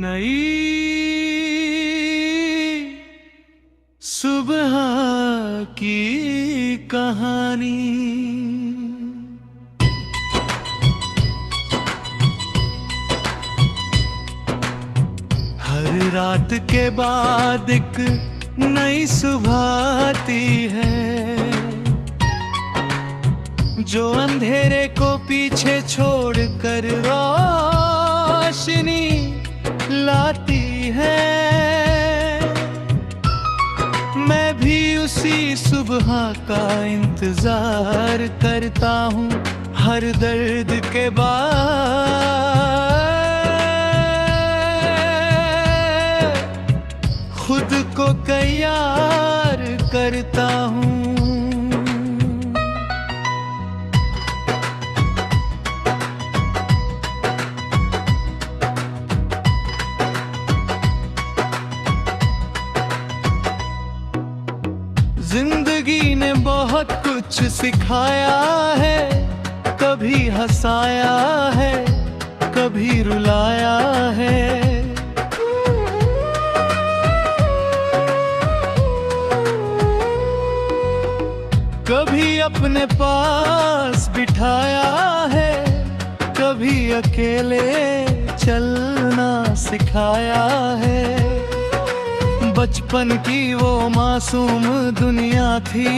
नई सुबह की कहानी। हर रात के बाद एक नई सुबह आती है, जो अंधेरे को पीछे छोड़कर रोशनी लाती है। मैं भी उसी सुबह का इंतजार करता हूँ, हर दर्द के बाद खुद को तैयार करता हूँ। जिंदगी ने बहुत कुछ सिखाया है, कभी हंसाया है, कभी रुलाया है। कभी अपने पास बिठाया है, कभी अकेले चलना सिखाया है। बचपन की वो मासूम दुनिया थी,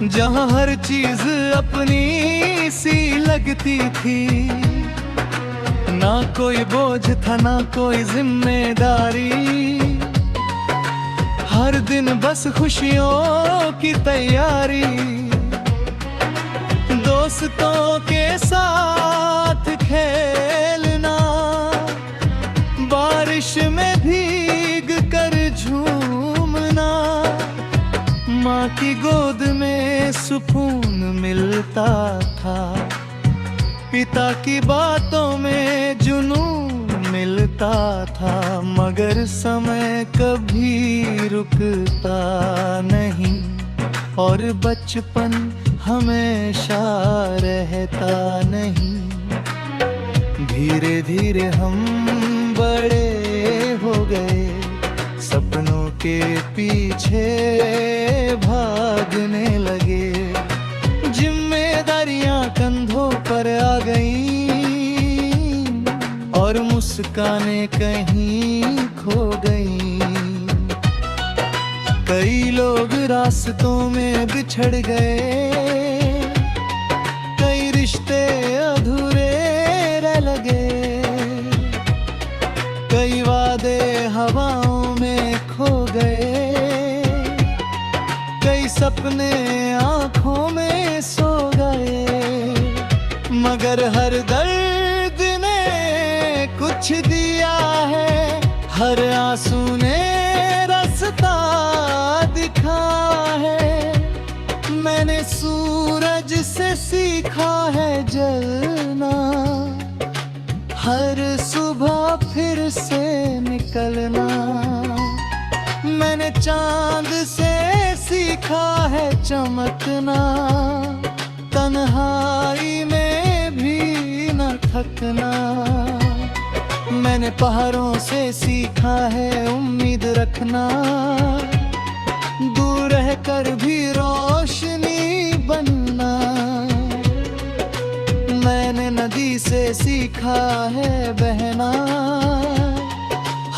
जहाँ हर चीज अपनी सी लगती थी। ना कोई बोझ था, ना कोई जिम्मेदारी, हर दिन बस खुशियों की तैयारी। दोस्तों के साथ खेलना, बारिश में भीग कर झूमना, माँ की गोद में सुकून मिलता था। पिता की बातों में जुनून मिलता था, मगर समय कभी रुकता नहीं और बचपन हमेशा रहता नहीं। धीरे धीरे हम बड़े हो गए, सपनों के पीछे भागने लगे। जिम्मेदारियां कंधों पर आ गईं और मुस्कानें कहीं खो गईं। कई लोग रास्तों में बिछड़ गए, कई रिश्ते अधूरे रह लगे, कई वादे हवाओं में खो गए, कई सपने आंखों में सो गए। मगर हर दर्द ने कुछ दिया है, हर आंसू ने रास्ता दिखा है। मैंने सूरज से सीखा है जलना, हर सुबह फिर से निकलना। मैंने चांद से सीखा है चमकना, तन्हाई में भी न थकना। मैंने पहाड़ों से सीखा है उम्मीद रखना, दूर रहकर भी रोशनी बनना। मैंने नदी से सीखा है बहना,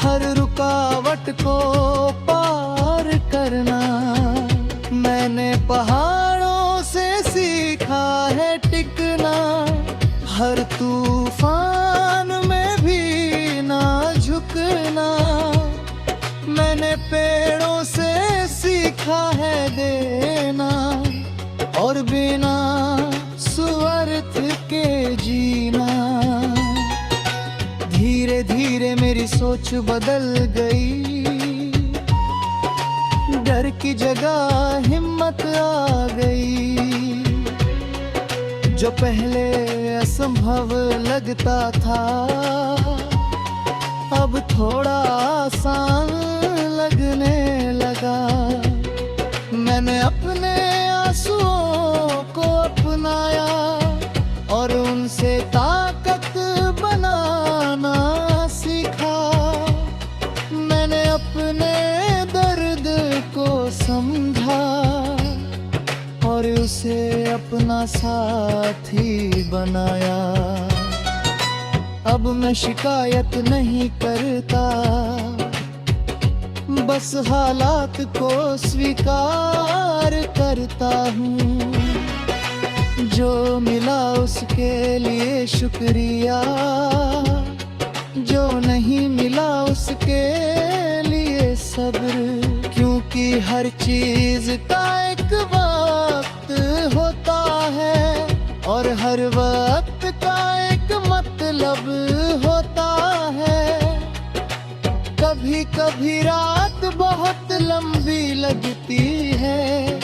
हर रुकावट को पार करना। मैंने पहाड़ों से सीखा है टिकना, हर तूफान में भी ना झुकना। मैंने पेड़ों से सीखा है देना, और बिना स्वार्थ के जीना। धीरे धीरे मेरी सोच बदल गई, डर की जगह हिम्मत आ गई। जो पहले असंभव लगता था, अब थोड़ा आसान लगने लगा। मैंने अपने आंसुओं को अपनाया और उनसे ताकत बनाना सीखा। अपना साथी बनाया। अब मैं शिकायत नहीं करता, बस हालात को स्वीकार करता हूँ। जो मिला उसके लिए शुक्रिया, जो नहीं मिला उसके लिए सब्र। क्योंकि हर चीज का एक वक्त होता है और हर वक्त का एक मतलब होता है। कभी कभी रात बहुत लंबी लगती है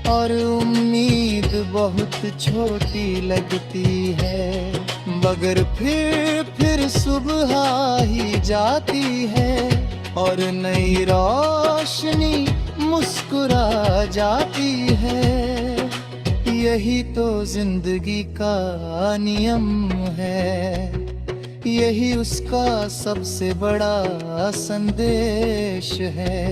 और उम्मीद बहुत छोटी लगती है, मगर फिर सुबह ही जाती है और नई रोशनी मुस्कुरा जाती है। यही तो जिंदगी का नियम है, यही उसका सबसे बड़ा संदेश है।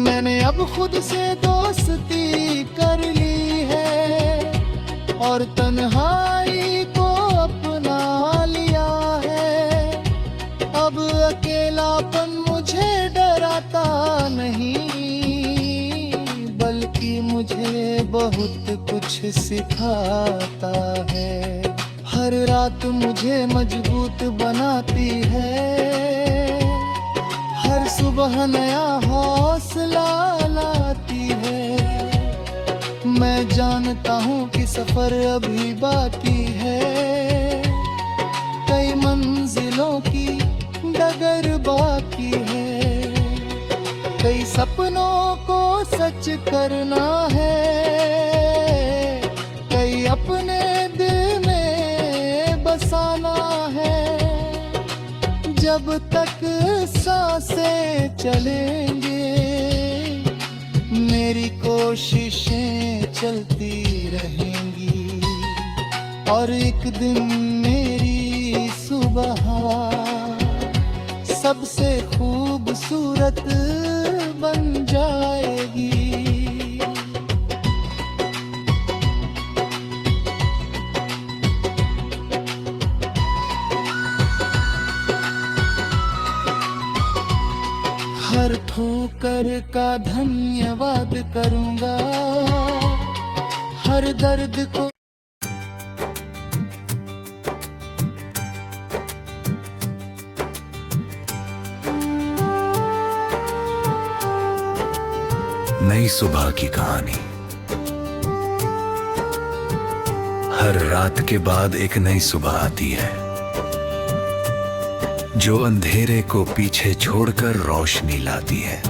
मैंने अब खुद से दोस्ती कर ली है और तन्हाई को अपना लिया है। अब अकेलापन मुझे डराता नहीं, बल्कि मुझे बहुत कुछ सिखाता है। हर रात मुझे मजबूत बनाती है, हर सुबह नया हौसला लाती है। मैं जानता हूँ कि सफर अभी बाकी है, कई मंजिलों की डगर बाकी है, कई सपनों को सच करना है, कई अपने दिल में बसाना है। जब तक सांसें चलेंगे मेरी कोशिशें चलती रहेंगी और एक दिन मेरी सुबह सबसे खूबसूरत बन जाएगी। हर ठोकर का धन्यवाद करूंगा, हर दर्द को नई सुबह की कहानी। हर रात के बाद एक नई सुबह आती है, जो अंधेरे को पीछे छोड़कर रोशनी लाती है।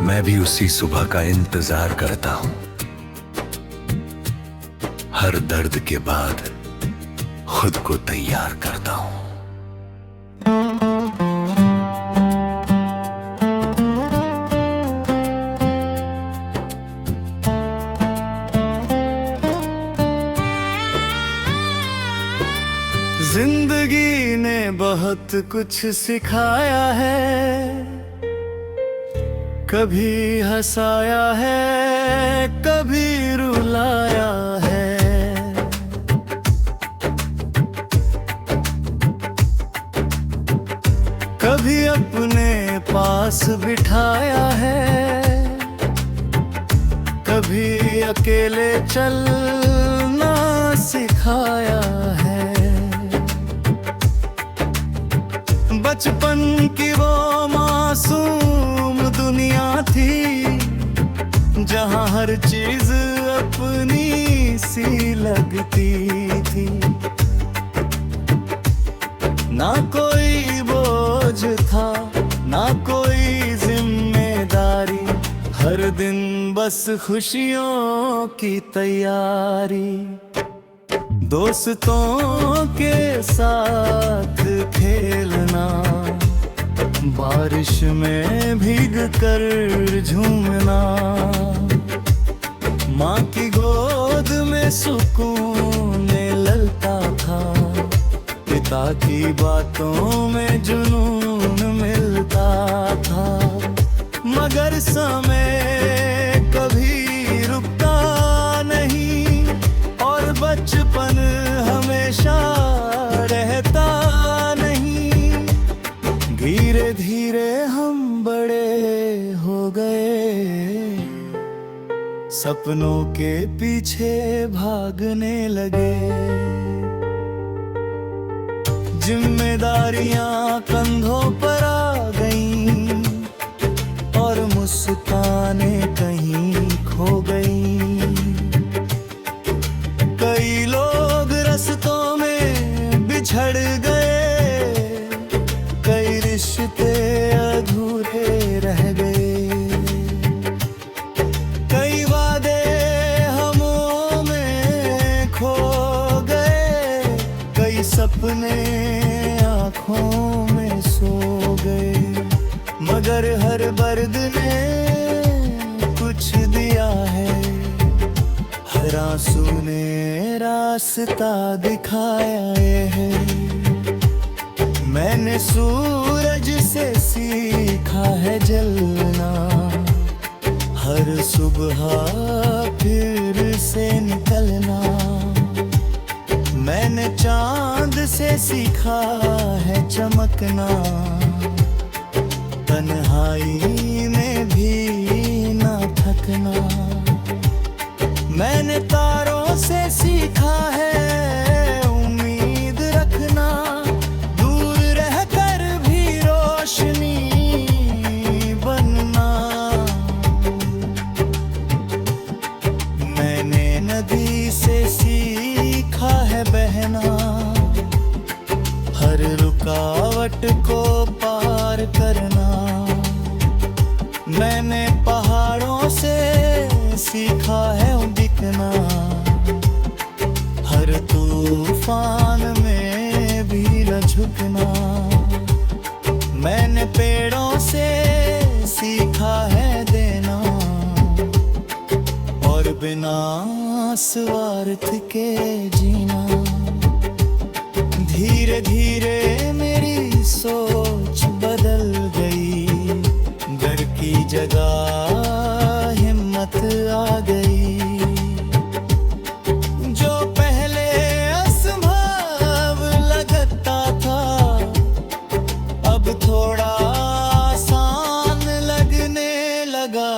मैं भी उसी सुबह का इंतजार करता हूं। हर दर्द के बाद खुद को तैयार करता हूं। जिंदगी ने बहुत कुछ सिखाया है, कभी हंसाया है, कभी रुलाया है। कभी अपने पास बिठाया है, कभी अकेले चलना सिखाया है। बचपन की वो मासूम दुनिया थी, जहां हर चीज अपनी सी लगती थी। ना कोई बोझ था, ना कोई जिम्मेदारी, हर दिन बस खुशियों की तैयारी। दोस्तों के साथ खेलना, बारिश में भीग कर झूमना, माँ की गोद में सुकून मिलता था, पिता की बातों में जुनून मिलता था। मगर समय कभी सपनों के पीछे भागने लगे। जिम्मेदारियां कंधों पर आ गईं और मुस्कानें कहीं खो गईं। कई लोग रास्तों में बिछड़ गए, कई रिश्ते अधूरे रह गए। कई वादे हमों में खो गए, कई सपने आँखों में सो गए। मगर हर दर्द ने कुछ दिया है, हर आंसू ने रास्ता दिखाया है। मैंने सूरज से सीखा है जलना, हर सुबह फिर से निकलना। मैंने चांद से सीखा है चमकना, तन्हाई में भी ना थकना। मैंने तारों से सीखा है उम्मीद रखना, दूर रहकर भी रोशनी बनना। मैंने नदी से सीखा है बहना, हर रुकावट को पार करना। मैंने पहाड़ों से सीखा है दिखना, हर तूफान में भी न झुकना। मैंने पेड़ों से सीखा है देना, और बिना स्वार्थ के जीना। धीरे धीरे मेरी सोच बदल गई, डर की जगह हिम्मत आ गई। जो पहले असंभव लगता था, अब थोड़ा आसान लगने लगा।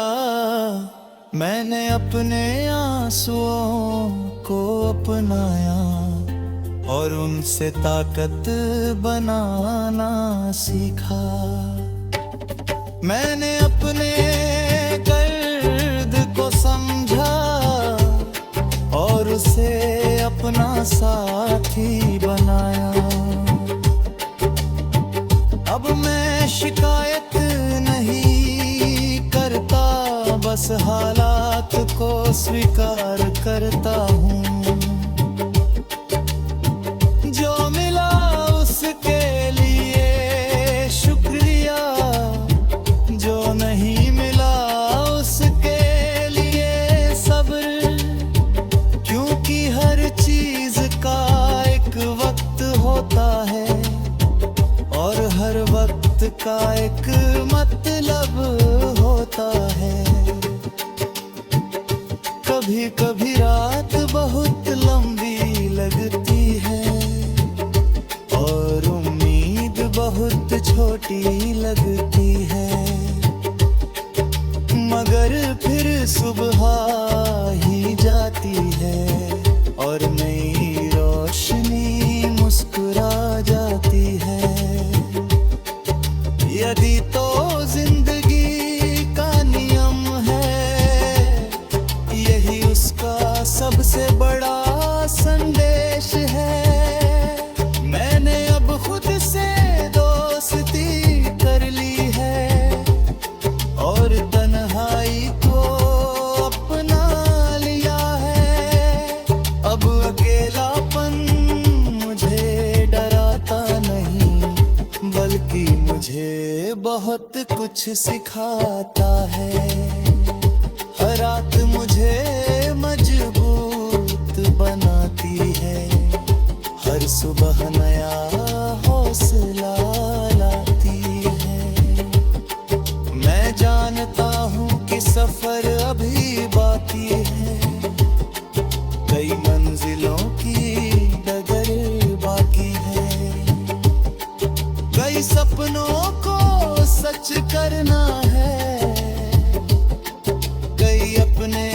मैंने अपने आंसुओं को अपनाया और उनसे ताकत बनाना सीखा। मैंने अपने दर्द को समझा और उसे अपना साथी बनाया। अब मैं शिकायत नहीं करता, बस हालात को स्वीकार करता हूँ। जो मिला उसके लिए शुक्रिया, जो नहीं मिला उसके लिए सब्र। क्योंकि हर चीज का एक वक्त होता है और हर वक्त का एक मतलब होता है। कभी कभी रात बहुत लंबी लगती है और उम्मीद बहुत छोटी लगती है, मगर फिर सुबह ही जाती है और नई रोशनी मुस्कुरा जाती है। यदि तो जिंदगी का नियम है, यही उसका सबसे बड़ा संदेश है। मैंने अब खुद से दोस्ती कर ली है और तन्हाई को अपना लिया है। अब अकेलापन मुझे डराता नहीं, बल्कि मुझे बहुत कुछ सिखाता है। हर रात मुझे मजबूत बनाती है, हर सुबह नया हौसला लाती है। मैं जानता हूँ कि सफर अभी बाकी है, कई मंजिलों की डगर बाकी है। कई सपनों को सच करना है, कई अपने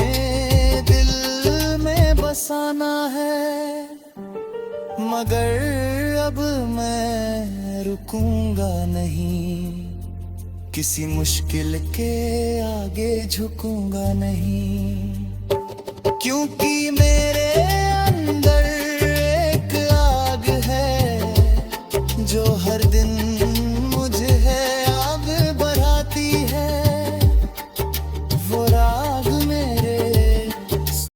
मगर अब मैं रुकूंगा नहीं, किसी मुश्किल के आगे झुकूंगा नहीं, क्योंकि मेरे अंदर